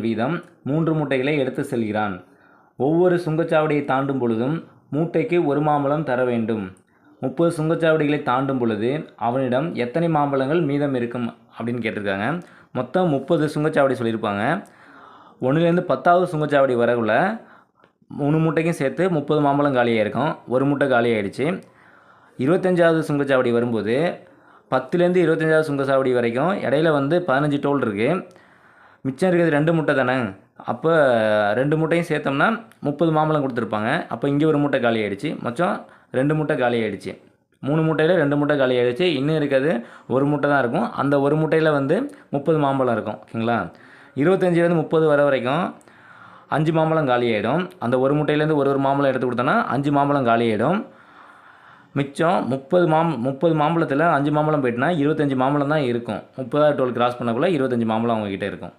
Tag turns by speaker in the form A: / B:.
A: வீதம் 3 மூட்டைகளை எடுத்து செல்கிறான். ஒவ்வொரு சுங்கச்சாவடியை தாண்டும் பொழுதும் மூட்டைக்கு 1 மாம்பழம் தர வேண்டும். 30 சுங்கச்சாவடிகளை தாண்டும் பொழுது அவனிடம் எத்தனை மாம்பழங்கள் மீதம் இருக்கும் அப்படின்னு கேட்டிருக்காங்க. மொத்தம் 30 சுங்கச்சாவடி சொல்லியிருப்பாங்க. 1லேருந்து 10வது சுங்கச்சாவடி வரக்குள்ள 3 மூட்டைக்கும் சேர்த்து 30 மாம்பழம் காலியாகிருக்கும். 1 மூட்டை காலியாகிடுச்சு. 25வது சுங்கச்சாவடி வரும்போது 10லேருந்து 25வது சுங்கச்சாவடி வரைக்கும் இடையில 15 டோல் இருக்குது. மிச்சம் இருக்கிறது 2 மூட்டை தானே. அப்போ 2 மூட்டையும் சேர்த்தோம்னா 30 மாம்பழம் கொடுத்துருப்பாங்க. அப்போ இங்கே 1 மூட்டை காலி ஆகிடுச்சு. மொத்தம் 2 மூட்டை காலி ஆகிடுச்சு. 3 மூட்டையில் 2 மூட்டை காலி ஆகிடுச்சு. இன்னும் இருக்கிறது 1 மூட்டை தான் இருக்கும். அந்த 1 மூட்டையில் 30 மாம்பழம் இருக்கும். ஓகேங்களா. 25லேருந்து 30 வர வரைக்கும் 5 மாம்பழம் காலி ஆகிடும். அந்த 1 மூட்டையிலேருந்து ஒரு மாம்பழம் எடுத்து கொடுத்தோன்னா 5 மாம்பழம் காலி ஆகிடும். மிச்சம் 30 மாம்பழத்தில் 5 மாம்பழம் போயிட்டுனா 25 மாம்பழம் தான் இருக்கும். 30வது டோல் கிராஸ் பண்ணக்குள்ளே 25 மாம்பழம் அவங்ககிட்ட இருக்கும்.